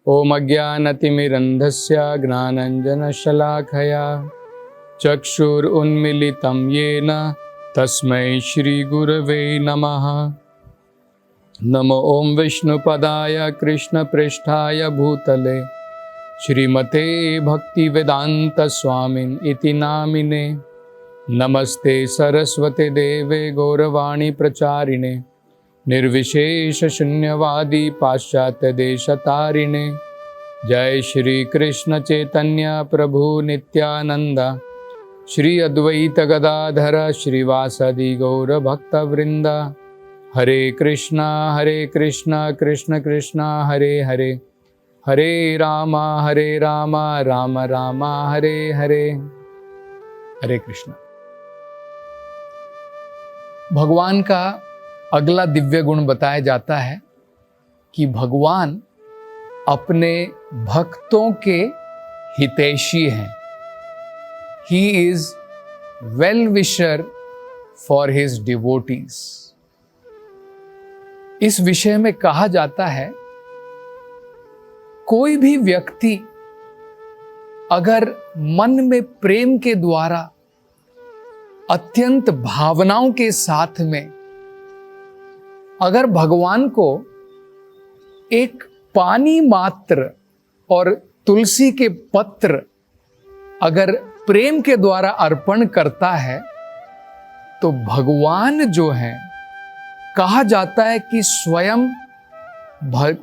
ओम अज्ञानतिमिरन्धस्य ज्ञानाञ्जनशलाकया चक्षुरुन्मीलितं येन तस्मै श्रीगुरवे नमः। नमो ओम विष्णुपदाय कृष्णप्रेष्ठाय भूतले श्रीमते भक्तिवेदान्तस्वामिन् इति नामिने। नमस्ते सरस्वते देवे गौरवाणी प्रचारिणे निर्विशेष शून्यवादी पाश्चात्य देशतारिणे। जय श्री कृष्ण चैतन्य प्रभु नित्यानंद श्री अद्वैत गदाधर श्रीवासदि गौर भक्तवृंद। हरे कृष्णा कृष्ण कृष्ण हरे हरे, हरे राम राम राम हरे हरे। हरे कृष्ण। भगवान का अगला दिव्य गुण बताया जाता है कि भगवान अपने भक्तों के हितैषी हैं। He is well wisher for his devotees। इस विषय में कहा जाता है कोई भी व्यक्ति अगर मन में प्रेम के द्वारा अत्यंत भावनाओं के साथ में अगर भगवान को एक पानी मात्र और तुलसी के पत्र अगर प्रेम के द्वारा अर्पण करता है तो भगवान जो है, कहा जाता है कि स्वयं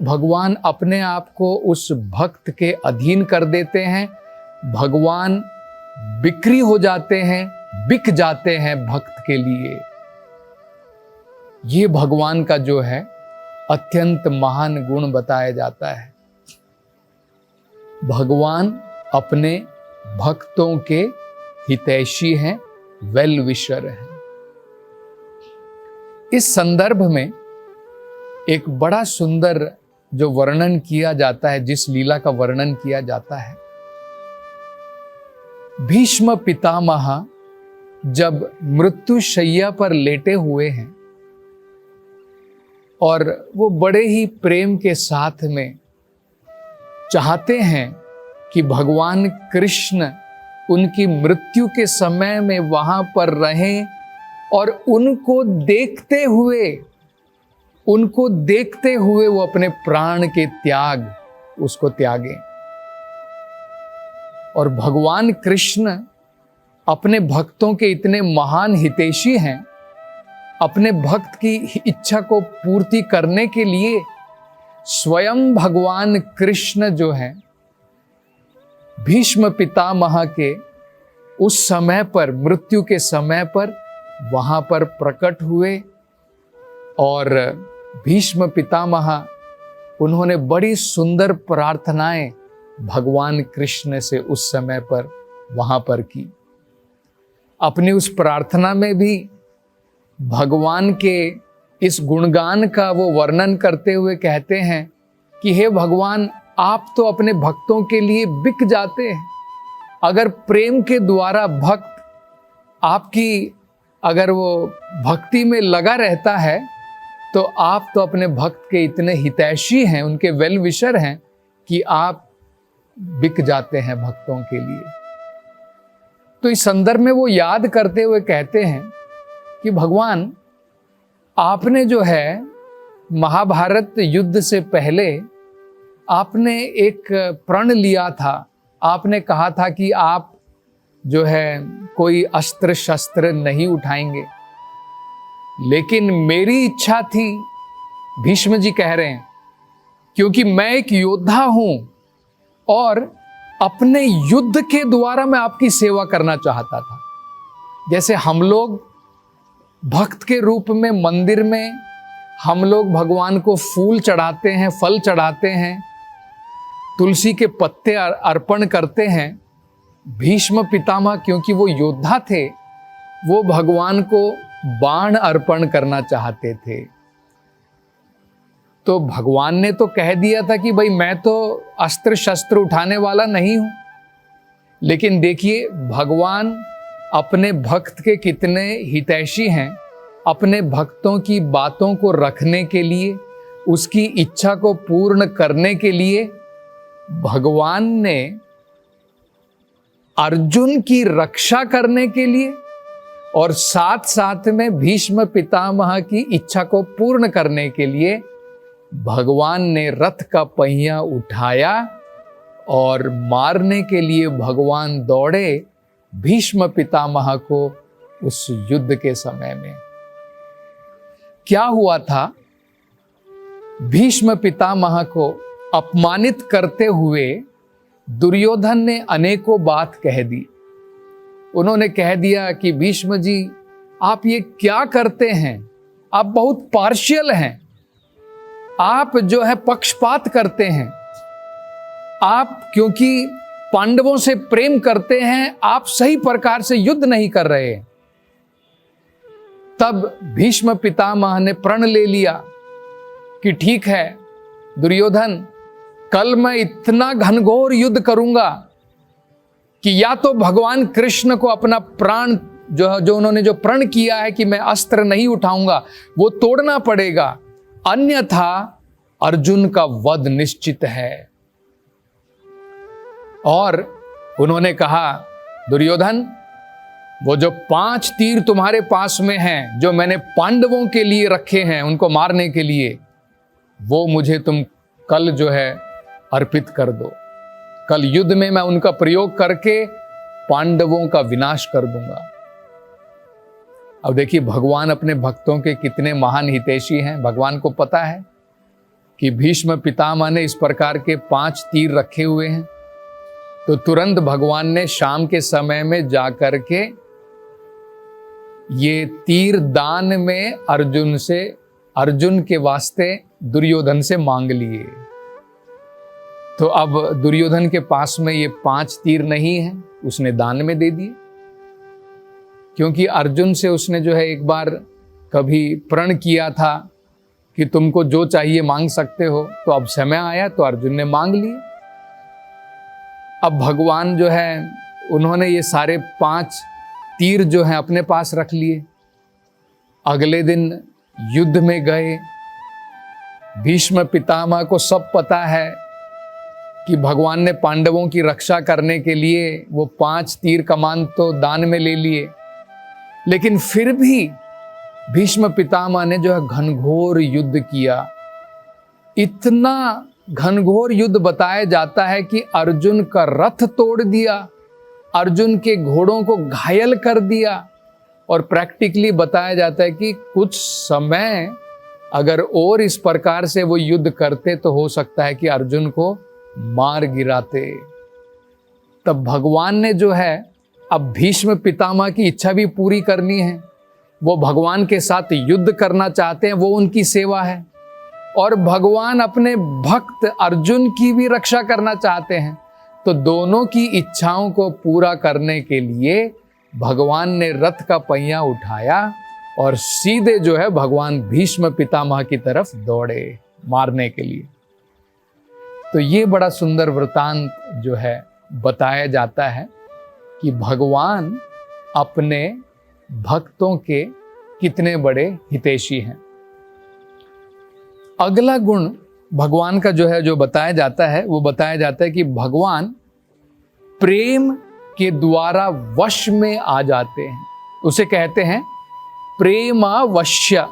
भगवान अपने आप को उस भक्त के अधीन कर देते हैं। भगवान बिक्री हो जाते हैं, बिक जाते हैं भक्त के लिए। ये भगवान का जो है अत्यंत महान गुण बताया जाता है। भगवान अपने भक्तों के हितैषी हैं, वेल विशर हैं। इस संदर्भ में एक बड़ा सुंदर जो वर्णन किया जाता है, जिस लीला का वर्णन किया जाता है, भीष्म पितामह जब मृत्युशैया पर लेटे हुए हैं और वो बड़े ही प्रेम के साथ में चाहते हैं कि भगवान कृष्ण उनकी मृत्यु के समय में वहां पर रहें और उनको देखते हुए वो अपने प्राण के त्याग उसको त्यागें। और भगवान कृष्ण अपने भक्तों के इतने महान हितैषी हैं, अपने भक्त की इच्छा को पूर्ति करने के लिए स्वयं भगवान कृष्ण जो है भीष्म पितामह के उस समय पर, मृत्यु के समय पर वहां पर प्रकट हुए। और भीष्म पितामह उन्होंने बड़ी सुंदर प्रार्थनाएं भगवान कृष्ण से उस समय पर वहां पर की। अपनी उस प्रार्थना में भी भगवान के इस गुणगान का वो वर्णन करते हुए कहते हैं कि हे भगवान, आप तो अपने भक्तों के लिए बिक जाते हैं। अगर प्रेम के द्वारा भक्त आपकी अगर वो भक्ति में लगा रहता है तो आप तो अपने भक्त के इतने हितैषी हैं, उनके वेल विशर हैं कि आप बिक जाते हैं भक्तों के लिए। तो इस संदर्भ में वो याद करते हुए कहते हैं कि भगवान, आपने जो है महाभारत युद्ध से पहले आपने एक प्रण लिया था। आपने कहा था कि आप जो है कोई अस्त्र शस्त्र नहीं उठाएंगे, लेकिन मेरी इच्छा थी, भीष्म जी कह रहे हैं, क्योंकि मैं एक योद्धा हूं और अपने युद्ध के द्वारा मैं आपकी सेवा करना चाहता था। जैसे हम लोग भक्त के रूप में मंदिर में हम लोग भगवान को फूल चढ़ाते हैं, फल चढ़ाते हैं, तुलसी के पत्ते अर्पण करते हैं। भीष्म पितामह क्योंकि वो योद्धा थे, वो भगवान को बाण अर्पण करना चाहते थे। तो भगवान ने तो कह दिया था कि भाई मैं तो अस्त्र शस्त्र उठाने वाला नहीं हूं, लेकिन देखिए भगवान अपने भक्त के कितने हितैषी हैं। अपने भक्तों की बातों को रखने के लिए, उसकी इच्छा को पूर्ण करने के लिए भगवान ने अर्जुन की रक्षा करने के लिए और साथ साथ में भीष्म पितामह की इच्छा को पूर्ण करने के लिए भगवान ने रथ का पहिया उठाया और मारने के लिए भगवान दौड़े भीष्म पितामह को। उस युद्ध के समय में क्या हुआ था, भीष्म पितामह को अपमानित करते हुए दुर्योधन ने अनेकों बात कह दी। उन्होंने कह दिया कि भीष्म जी, आप ये क्या करते हैं, आप बहुत पार्शियल हैं, आप जो है पक्षपात करते हैं, आप क्योंकि पांडवों से प्रेम करते हैं, आप सही प्रकार से युद्ध नहीं कर रहे। तब भीष्म पितामह ने प्रण ले लिया कि ठीक है दुर्योधन, कल मैं इतना घनघोर युद्ध करूंगा कि या तो भगवान कृष्ण को अपना प्राण जो उन्होंने जो प्रण किया है कि मैं अस्त्र नहीं उठाऊंगा वो तोड़ना पड़ेगा, अन्यथा अर्जुन का वध निश्चित है। और उन्होंने कहा, दुर्योधन, वो जो 5 तीर तुम्हारे पास में हैं, जो मैंने पांडवों के लिए रखे हैं उनको मारने के लिए, वो मुझे तुम कल जो है अर्पित कर दो। कल युद्ध में मैं उनका प्रयोग करके पांडवों का विनाश कर दूंगा। अब देखिए भगवान अपने भक्तों के कितने महान हितैषी हैं। भगवान को पता है कि भीष्म पितामह ने इस प्रकार के 5 तीर रखे हुए हैं, तो तुरंत भगवान ने शाम के समय में जाकर के ये तीर दान में अर्जुन के वास्ते दुर्योधन से मांग लिए। तो अब दुर्योधन के पास में ये 5 तीर नहीं है, उसने दान में दे दिए, क्योंकि अर्जुन से उसने जो है एक बार कभी प्रण किया था कि तुमको जो चाहिए मांग सकते हो, तो अब समय आया तो अर्जुन ने मांग लिए। अब भगवान जो है उन्होंने ये सारे 5 तीर जो है अपने पास रख लिए। अगले दिन युद्ध में गए। भीष्म पितामह को सब पता है कि भगवान ने पांडवों की रक्षा करने के लिए वो 5 तीर कमान तो दान में ले लिए, लेकिन फिर भी भीष्म पितामह ने जो है घनघोर युद्ध किया। इतना घनघोर युद्ध बताया जाता है कि अर्जुन का रथ तोड़ दिया, अर्जुन के घोड़ों को घायल कर दिया, और प्रैक्टिकली बताया जाता है कि कुछ समय अगर और इस प्रकार से वो युद्ध करते तो हो सकता है कि अर्जुन को मार गिराते। तब भगवान ने जो है अब भीष्म पितामह की इच्छा भी पूरी करनी है। वो भगवान के साथ युद्ध करना चाहते हैं, वो उनकी सेवा है, और भगवान अपने भक्त अर्जुन की भी रक्षा करना चाहते हैं। तो दोनों की इच्छाओं को पूरा करने के लिए भगवान ने रथ का पहिया उठाया और सीधे जो है भगवान भीष्म पितामह की तरफ दौड़े मारने के लिए। तो ये बड़ा सुंदर वृतांत जो है बताया जाता है कि भगवान अपने भक्तों के कितने बड़े हितैषी हैं। अगला गुण भगवान का जो है जो बताया जाता है, वो बताया जाता है कि भगवान प्रेम के द्वारा वश में आ जाते हैं। उसे कहते हैं प्रेमावश्य।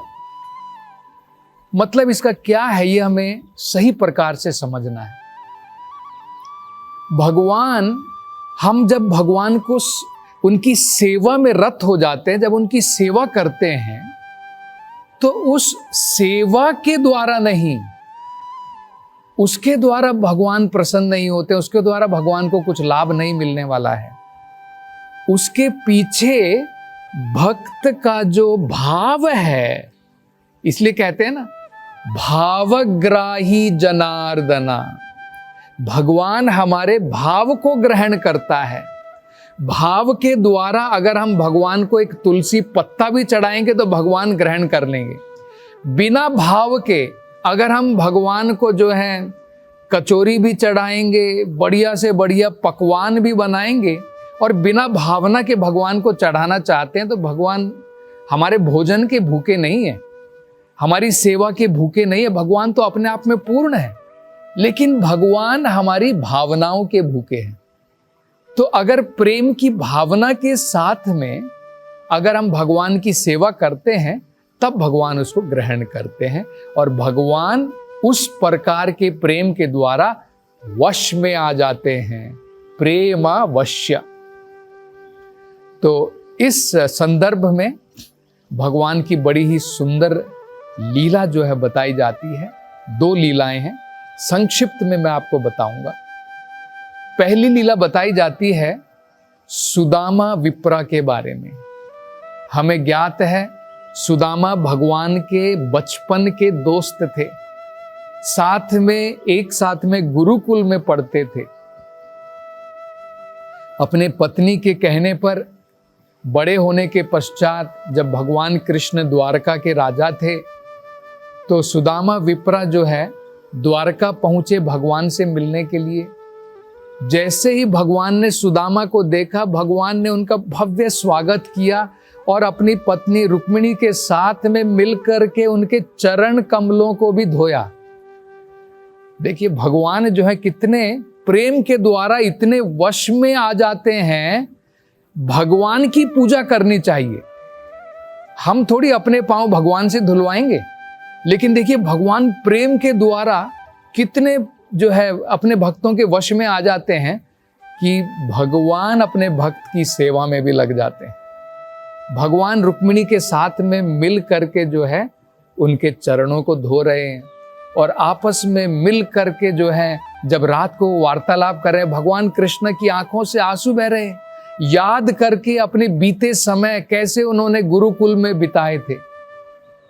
मतलब इसका क्या है, ये हमें सही प्रकार से समझना है। भगवान, हम जब भगवान को उनकी सेवा में रत हो जाते हैं, जब उनकी सेवा करते हैं, तो उस सेवा के द्वारा नहीं, उसके द्वारा भगवान प्रसन्न नहीं होते, उसके द्वारा भगवान को कुछ लाभ नहीं मिलने वाला है। उसके पीछे भक्त का जो भाव है, इसलिए कहते हैं ना भावग्राही जनार्दना। भगवान हमारे भाव को ग्रहण करता है। भाव के द्वारा अगर हम भगवान को एक तुलसी पत्ता भी चढ़ाएंगे तो भगवान ग्रहण कर लेंगे। बिना भाव के अगर हम भगवान को जो है कचौरी भी चढ़ाएंगे, बढ़िया से बढ़िया पकवान भी बनाएंगे, और बिना भावना के भगवान को चढ़ाना चाहते हैं, तो भगवान हमारे भोजन के भूखे नहीं है, हमारी सेवा के भूखे नहीं है। भगवान तो अपने आप में पूर्ण है। लेकिन भगवान हमारी भावनाओं के भूखे हैं। तो अगर प्रेम की भावना के साथ में अगर हम भगवान की सेवा करते हैं, तब भगवान उसको ग्रहण करते हैं और भगवान उस प्रकार के प्रेम के द्वारा वश में आ जाते हैं, प्रेमावश्य। तो इस संदर्भ में भगवान की बड़ी ही सुंदर लीला जो है बताई जाती है। 2 लीलाएं हैं, संक्षिप्त में मैं आपको बताऊंगा। पहली लीला बताई जाती है सुदामा विप्रा के बारे में। हमें ज्ञात है सुदामा भगवान के बचपन के दोस्त थे, एक साथ में गुरुकुल में पढ़ते थे। अपने पत्नी के कहने पर बड़े होने के पश्चात जब भगवान कृष्ण द्वारका के राजा थे, तो सुदामा विप्रा जो है द्वारका पहुंचे भगवान से मिलने के लिए। जैसे ही भगवान ने सुदामा को देखा, भगवान ने उनका भव्य स्वागत किया और अपनी पत्नी रुक्मिणी के साथ में मिलकर के उनके चरण कमलों को भी धोया। देखिए भगवान जो है कितने प्रेम के द्वारा इतने वश में आ जाते हैं। भगवान की पूजा करनी चाहिए। हम थोड़ी अपने पांव भगवान से धुलवाएंगे, लेकिन देखिए भगवान प्रेम के द्वारा कितने जो है अपने भक्तों के वश में आ जाते हैं कि भगवान अपने भक्त की सेवा में भी लग जाते हैं। भगवान रुक्मिणी के साथ में मिल करके जो है उनके चरणों को धो रहे हैं और आपस में मिल करके जो है जब रात को वार्तालाप कर रहे हैं, भगवान कृष्ण की आंखों से आंसू बह रहे हैं, याद करके अपने बीते समय कैसे उन्होंने गुरुकुल में बिताए थे।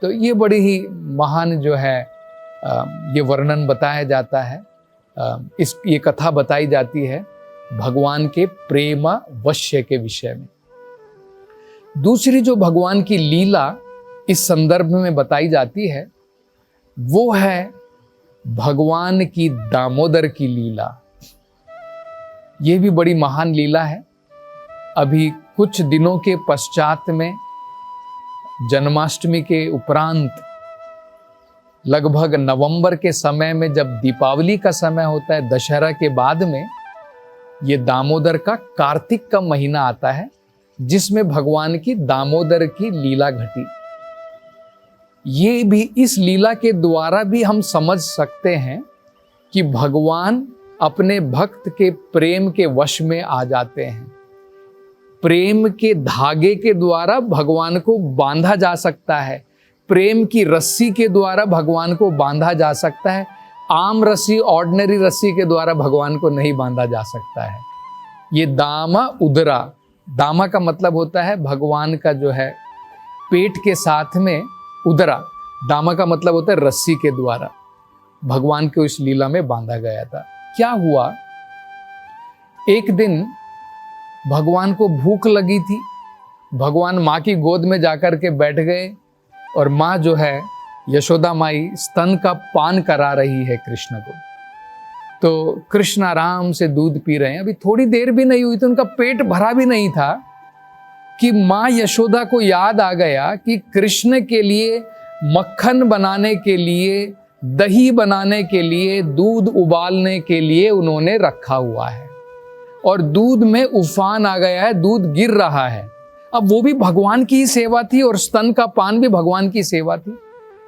तो ये बड़ी ही महान जो है ये वर्णन बताया जाता है, ये कथा बताई जाती है भगवान के प्रेम वश्य के विषय में। दूसरी जो भगवान की लीला इस संदर्भ में बताई जाती है वो है भगवान की दामोदर की लीला। ये भी बड़ी महान लीला है। अभी कुछ दिनों के पश्चात में जन्माष्टमी के उपरांत लगभग नवंबर के समय में जब दीपावली का समय होता है, दशहरा के बाद में ये दामोदर का कार्तिक का महीना आता है, जिसमें भगवान की दामोदर की लीला घटी। ये भी इस लीला के द्वारा भी हम समझ सकते हैं कि भगवान अपने भक्त के प्रेम के वश में आ जाते हैं। प्रेम के धागे के द्वारा भगवान को बांधा जा सकता है, प्रेम की रस्सी के द्वारा भगवान को बांधा जा सकता है। आम रस्सी, ऑर्डिनरी रस्सी के द्वारा भगवान को नहीं बांधा जा सकता है। ये दामा उदरा, दामा का मतलब होता है भगवान का जो है पेट के साथ में उदरा, दामा का मतलब होता है रस्सी के द्वारा भगवान को इस लीला में बांधा गया था। क्या हुआ, एक दिन भगवान को भूख लगी थी, भगवान माँ की गोद में जाकर के बैठ गए और माँ जो है यशोदा माई स्तन का पान करा रही है कृष्ण को। तो कृष्ण आराम से दूध पी रहे हैं। अभी थोड़ी देर भी नहीं हुई तो उनका पेट भरा भी नहीं था कि माँ यशोदा को याद आ गया कि कृष्ण के लिए मक्खन बनाने के लिए, दही बनाने के लिए, दूध उबालने के लिए उन्होंने रखा हुआ है और दूध में उफान आ गया है, दूध गिर रहा है। अब वो भी भगवान की ही सेवा थी और स्तन का पान भी भगवान की सेवा थी,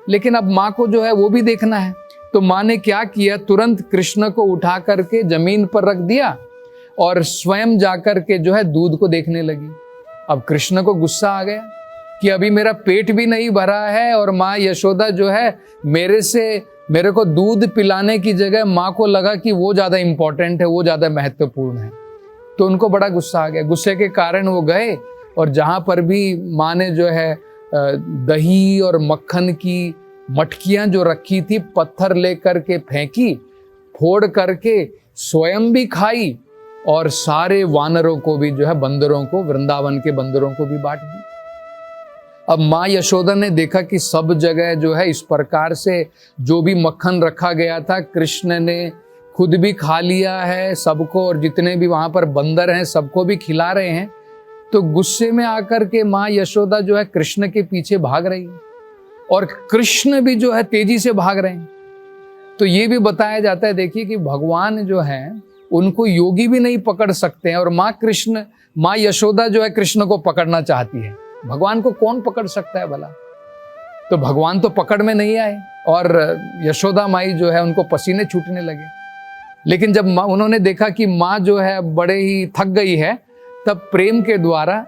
लेकिन अब माँ को जो है वो भी देखना है। तो माँ ने क्या किया, तुरंत कृष्ण को उठा करके जमीन पर रख दिया और स्वयं जाकर के जो है दूध को देखने लगी। अब कृष्ण को गुस्सा आ गया कि अभी मेरा पेट भी नहीं भरा है और माँ यशोदा जो है मेरे को दूध पिलाने की जगह माँ को लगा कि वो ज़्यादा इम्पोर्टेंट है, वो ज़्यादा महत्वपूर्ण है। तो उनको बड़ा गुस्सा आ गया। गुस्से के कारण वो गए और जहाँ पर भी माँ ने जो है दही और मक्खन की मटकियाँ जो रखी थी, पत्थर लेकर के फेंकी, फोड़ करके स्वयं भी खाई और सारे वानरों को भी जो है, बंदरों को, वृंदावन के बंदरों को भी बांट दी। अब माँ यशोदा ने देखा कि सब जगह जो है इस प्रकार से जो भी मक्खन रखा गया था कृष्ण ने खुद भी खा लिया है सबको, और जितने भी वहां पर बंदर हैं सबको भी खिला रहे हैं। तो गुस्से में आकर के माँ यशोदा जो है कृष्ण के पीछे भाग रही है और कृष्ण भी जो है तेजी से भाग रहे हैं। तो ये भी बताया जाता है, देखिए कि भगवान जो हैं उनको योगी भी नहीं पकड़ सकते हैं, और माँ यशोदा जो है कृष्ण को पकड़ना चाहती है। भगवान को कौन पकड़ सकता है भला? तो भगवान तो पकड़ में नहीं आए, और यशोदा माई जो है उनको पसीने छूटने लगे। लेकिन जब उन्होंने देखा कि माँ जो है बड़े ही थक गई है, तब प्रेम के द्वारा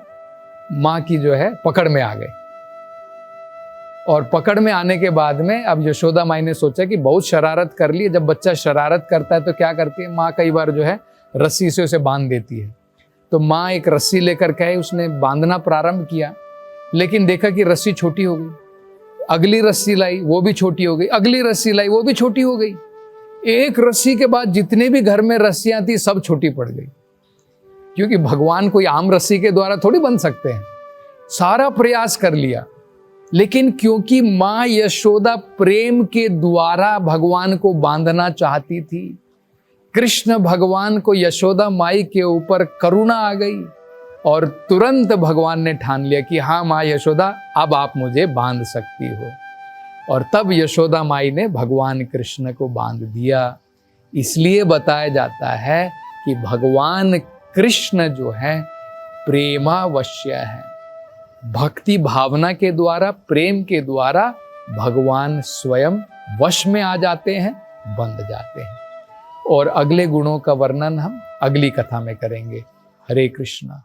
माँ की जो है पकड़ में आ गए। और पकड़ में आने के बाद में अब यशोदा माई ने सोचा कि बहुत शरारत कर ली। जब बच्चा शरारत करता है तो क्या करती है माँ? कई बार जो है रस्सी से उसे बांध देती है। तो माँ एक रस्सी लेकर के उसने बांधना प्रारंभ किया, लेकिन देखा कि रस्सी छोटी हो गई। अगली रस्सी लाई, वो भी छोटी हो गई। अगली रस्सी लाई, वो भी छोटी हो गई। एक रस्सी के बाद जितने भी घर में रस्सियां थी सब छोटी पड़ गई, क्योंकि भगवान कोई आम रस्सी के द्वारा थोड़ी बन सकते हैं। सारा प्रयास कर लिया, लेकिन क्योंकि माँ यशोदा प्रेम के द्वारा भगवान को बांधना चाहती थी, कृष्ण भगवान को यशोदा माई के ऊपर करुणा आ गई, और तुरंत भगवान ने ठान लिया कि हाँ माँ यशोदा, अब आप मुझे बांध सकती हो। और तब यशोदा माई ने भगवान कृष्ण को बांध दिया। इसलिए बताया जाता है कि भगवान कृष्ण जो है प्रेमावश्य है। भक्ति भावना के द्वारा, प्रेम के द्वारा भगवान स्वयं वश में आ जाते हैं, बंध जाते हैं। और अगले गुणों का वर्णन हम अगली कथा में करेंगे। हरे कृष्णा।